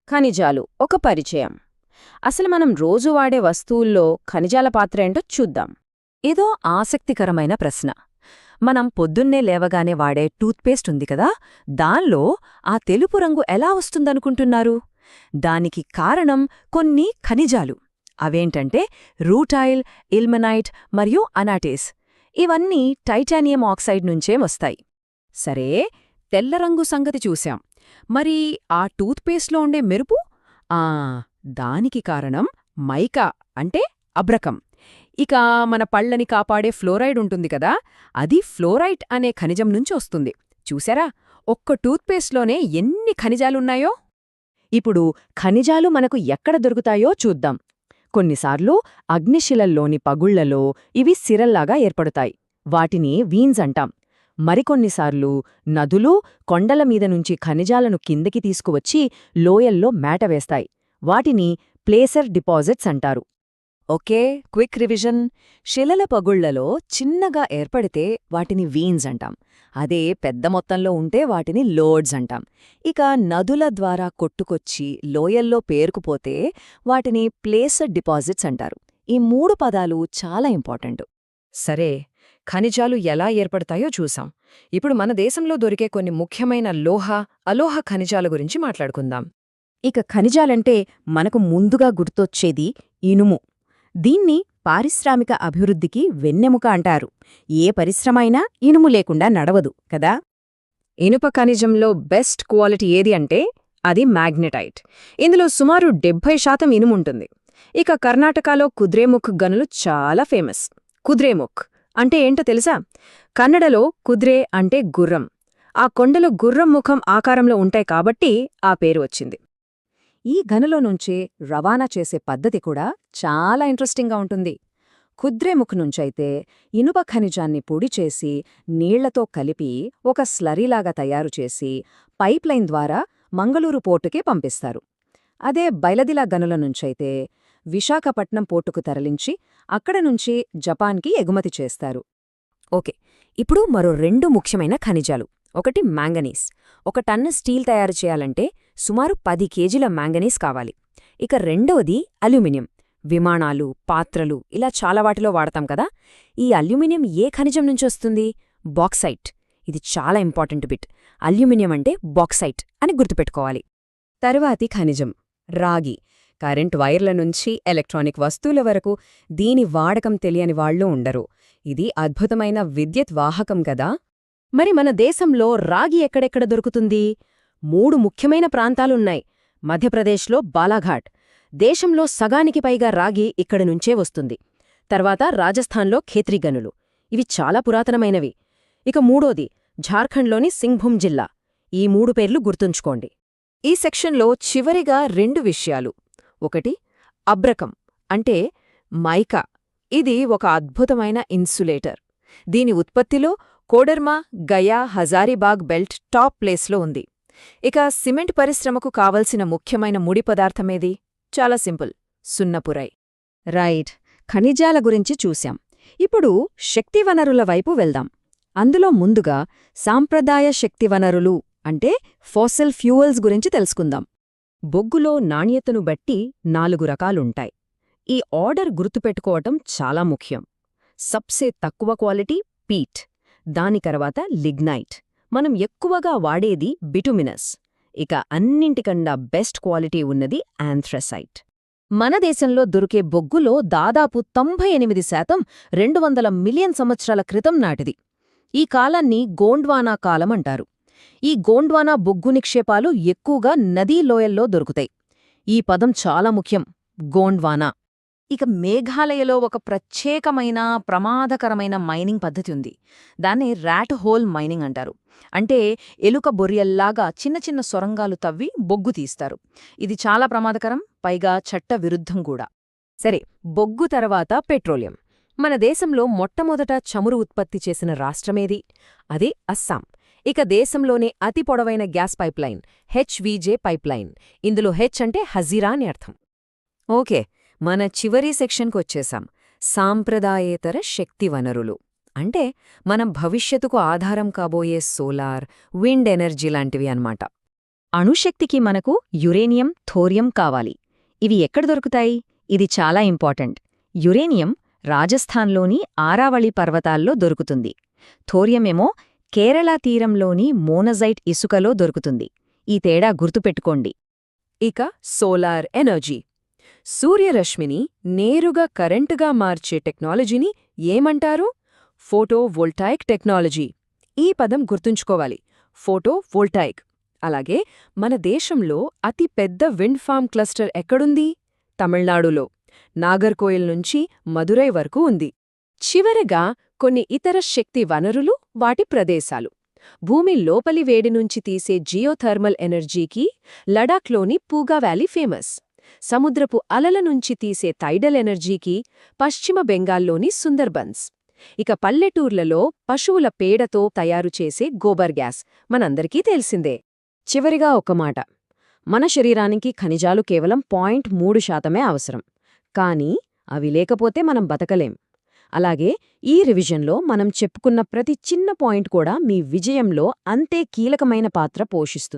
ఖనిజాలు ఒక పరిచయం. అసలు మనం రోజు వాడే వస్తువుల్లో ఖనిజాల పాత్ర ఏంటో చూద్దాం. ఇదో ఆసక్తికరమైన ప్రశ్న. మనం పొద్దున్నే లేవగానే వాడే టూత్పేస్ట్ ఉంది కదా, దానిలో ఆ తెలుపు రంగు ఎలా వస్తుందనుకుంటున్నారు? దానికి కారణం కొన్ని ఖనిజాలు. అవేంటంటే రూటైల్, ఇల్మనైట్ మరియు అనాటేస్. ఇవన్నీ టైటానియం ఆక్సైడ్ నుంచే వస్తాయి. సరే, తెల్ల రంగు సంగతి చూశాం. మరి ఆ టూత్పేస్ట్లో ఉండే మెరుపు? దానికి కారణం మైకా అంటే అబ్రకం. ఇక మన పళ్ళని కాపాడే ఫ్లోరైడ్ ఉంటుంది కదా, అది ఫ్లోరైట్ అనే ఖనిజం నుంచి వస్తుంది. చూశారా, ఒక్క టూత్పేస్ట్లోనే ఎన్ని ఖనిజాలున్నాయో! ఇప్పుడు ఖనిజాలు మనకు ఎక్కడ దొరుకుతాయో చూద్దాం. కొన్నిసార్లు అగ్నిశిలల్లోని పగుళ్లలో ఇవి సిరల్లాగా ఏర్పడతాయి. వాటిని వీన్స్ అంటాం. మరికొన్నిసార్లు నదులు, కొండల మీద నుంచి ఖనిజాలను కిందకి తీసుకువచ్చి లోయల్లో మేటవేస్తాయి. వాటిని ప్లేసర్ డిపాజిట్స్ అంటారు. Okay, quick revision. శిలల పగుళ్లలో చిన్నగా ఏర్పడితే వాటిని వీన్స్ అంటాం. అదే పెద్ద మొత్తంలో ఉంటే వాటిని లోడ్స్ అంటాం. ఇక నదుల ద్వారా కొట్టుకొచ్చి లోయల్లో పేరుకుపోతే వాటిని ప్లేసర్ డిపాజిట్స్ అంటారు. ఈ మూడు పదాలు చాలా ఇంపార్టెంట్. సరే, ఖనిజాలు ఎలా ఏర్పడతాయో చూసాం. ఇప్పుడు మన దేశంలో దొరికే కొన్ని ముఖ్యమైన లోహ, అలోహ ఖనిజాల గురించి మాట్లాడుకుందాం. ఇక ఖనిజాలంటే మనకు ముందుగా గుర్తొచ్చేది ఇనుము. దీన్ని పారిశ్రామిక అభివృద్ధికి వెన్నెముక అంటారు. ఏ పరిశ్రమ అయినా ఇనుము లేకుండా నడవదు కదా. ఇనుప ఖనిజంలో బెస్ట్ క్వాలిటీ ఏది అంటే అది మ్యాగ్నెటైట్. ఇందులో సుమారు 70% ఇనుముంటుంది. ఇక కర్ణాటకలో కుద్రేముఖ్ గనులు చాలా ఫేమస్. కుద్రేముఖ్ అంటే ఏంటో తెలుసా? కన్నడలో కుద్రే అంటే గుర్రం. ఆ కొండలు గుర్రం ముఖం ఆకారంలో ఉంటాయి కాబట్టి ఆ పేరు వచ్చింది. ఈ గనులో నుంచే రవాణా చేసే పద్ధతి కూడా చాలా ఇంట్రెస్టింగ్గా ఉంటుంది. కుద్రేముఖ్ నుంచైతే ఇనుప ఖనిజాన్ని పొడి చేసి నీళ్లతో కలిపి ఒక స్లరీలాగా తయారుచేసి పైప్లైన్ ద్వారా మంగళూరు పోర్టుకి పంపిస్తారు. అదే బైలదిలా గనుల నుంచైతే విశాఖపట్నం పోర్టుకు తరలించి అక్కడ నుంచి జపాన్కి ఎగుమతి చేస్తారు. ఓకే, ఇప్పుడు మరో 2 ముఖ్యమైన ఖనిజాలు. ఒకటి మ్యాంగనీస్. 1 టన్ను స్టీల్ తయారు చేయాలంటే సుమారు 10 కేజీల మ్యాంగనీస్ కావాలి. ఇక రెండవది అల్యూమినియం. విమానాలు, పాత్రలు ఇలా చాలా వాటిలో వాడతాం కదా. ఈ అల్యూమినియం ఏ ఖనిజం నుంచొస్తుంది? బాక్సైట్. ఇది చాలా ఇంపార్టెంట్ బిట్. అల్యూమినియం అంటే బాక్సైట్ అని గుర్తుపెట్టుకోవాలి. తరువాతి ఖనిజం రాగి. కరెంట్ వైర్ల నుంచి ఎలక్ట్రానిక్ వస్తువుల వరకు దీని వాడకం తెలియని వాళ్లు ఉండరు. ఇది అద్భుతమైన విద్యుత్ వాహకం కదా. మరి మన దేశంలో రాగి ఎక్కడెక్కడ దొరుకుతుంది? 3 ముఖ్యమైన ప్రాంతాలున్నాయి. మధ్యప్రదేశ్లో బాలాఘాట్. దేశంలో సగానికి పైగా రాగి ఇక్కడి నుంచే వస్తుంది. తర్వాత రాజస్థాన్లో ఖేత్రీ గనులు. ఇవి చాలా పురాతనమైనవి. ఇక మూడోది ఝార్ఖండ్లోని సింగ్భూమ్ జిల్లా. ఈ 3 పేర్లు గుర్తుంచుకోండి. ఈ సెక్షన్లో చివరిగా 2 విషయాలు. ఒకటి అబ్రకం అంటే మైకా. ఇది ఒక అద్భుతమైన ఇన్సులేటర్. దీని ఉత్పత్తిలో కోడర్మా, గయా, హజారీబాగ్ బెల్ట్ టాప్ ప్లేస్లో ఉంది. ఇక సిమెంట్ పరిశ్రమకు కావలసిన ముఖ్యమైన ముడి పదార్థమేది? చాలా సింపుల్, సున్నపురాయి. రైట్, ఖనిజాల గురించి చూశాం. ఇప్పుడు శక్తివనరుల వైపు వెళ్దాం. అందులో ముందుగా సాంప్రదాయ శక్తివనరులు అంటే ఫాసిల్ ఫ్యూయల్స్ గురించి తెలుసుకుందాం. బొగ్గులో నాణ్యతను బట్టి 4 రకాలుంటాయి. ఈ ఆర్డర్ గుర్తుపెట్టుకోవటం చాలా ముఖ్యం. సబ్సే తక్కువ క్వాలిటీ పీట్, దాని తర్వాత లిగ్నైట్, మనం ఎక్కువగా వాడేది బిటుమినస్. ఇక అన్నింటికన్నా బెస్ట్ క్వాలిటీ ఉన్నది ఆంథ్రసైట్. మన దేశంలో దొరికే బొగ్గులో దాదాపు 98% 200 మిలియన్ సంవత్సరాల క్రితం నాటిది. ఈ కాలాన్ని గోండ్వానా కాలం అంటారు. ఈ గోండ్వానా బొగ్గు నిక్షేపాలు ఎక్కువగా నదీ లోయల్లో దొరుకుతాయి. ఈ పదం చాలా ముఖ్యం, గోండ్వానా. ఇక మేఘాలయలో ఒక ప్రత్యేకమైన ప్రమాదకరమైన మైనింగ్ పద్ధతి ఉంది. దాన్ని ర్యాట్ హోల్ మైనింగ్ అంటారు. అంటే ఎలుక బొరియల్లాగా చిన్న చిన్న సొరంగాలు తవ్వి బొగ్గు తీస్తారు. ఇది చాలా ప్రమాదకరం, పైగా చట్ట విరుద్ధం కూడా. సరే, బొగ్గు తర్వాత పెట్రోలియం. మన దేశంలో మొట్టమొదట చమురు ఉత్పత్తి చేసిన రాష్ట్రమేది? అదే అస్సాం. ఇక దేశంలోనే అతి పొడవైన గ్యాస్ పైప్లైన్ హెచ్వీజే పైప్లైన్. ఇందులో హెచ్ అంటే హజీరా అని అర్థం. ఓకే, మన చివరి సెక్షన్కొచ్చేశాం. సాంప్రదాయేతర శక్తి వనరులు అంటే మనం భవిష్యత్తుకు ఆధారం కాబోయే సోలార్, విండ్ ఎనర్జీ లాంటివి అన్నమాట. అణుశక్తికి మనకు యురేనియం, థోరియం కావాలి. ఇవి ఎక్కడ దొరుకుతాయి? ఇది చాలా ఇంపార్టెంట్. యురేనియం రాజస్థాన్లోని ఆరావళి పర్వతాల్లో దొరుకుతుంది. థోరియమేమో కేరళ తీరంలోని మోనజైట్ ఇసుకలో దొరుకుతుంది. ఈ తేడా గుర్తుపెట్టుకోండి. ఇక సోలార్ ఎనర్జీ. సూర్యరశ్మిని నేరుగా కరెంటుగా మార్చే టెక్నాలజీని ఏమంటారు? Photovoltaic technology. ఈ పదం గుర్తుంచుకోవాలి. ఫోటోవోల్టాయిక్. అలాగే మన దేశంలో అతి పెద్ద విండ్ ఫార్మ్ క్లస్టర్ ఎక్కడుంది? తమిళనాడులో. నాగర్కోయిల్ నుంచి మదురై వరకు ఉంది. చివరగా కొన్ని ఇతర శక్తి వనరులు, వాటి ప్రదేశాలు. భూమి లోపలి వేడి నుంచి తీసే జియోథర్మల్ ఎనర్జీకి లడాఖ్లోని పూగా వ్యాలీ ఫేమస్. సముద్రపు అలల నుంచి తీసే టైడల్ ఎనర్జీకి పశ్చిమ బెంగాల్లోని సుందర్బన్స్. ఇక పల్లెటూర్లలో పశువుల పేడతో తయారు చేసే గోబర్ గ్యాస్ మనందరికీ తెలిసిందే. చివరిగా ఒక మాట. మన శరీరానికి ఖనిజాలు కేవలం 0.3% అవసరం. కానీ అవి లేకపోతే మనం బతకలేం. అలాగే ఈ రివిజన్లో మనం చెప్పుకున్న ప్రతి చిన్న పాయింట్ కూడా మీ విజయంలో అంతే కీలకమైన పాత్ర పోషిస్తుంది.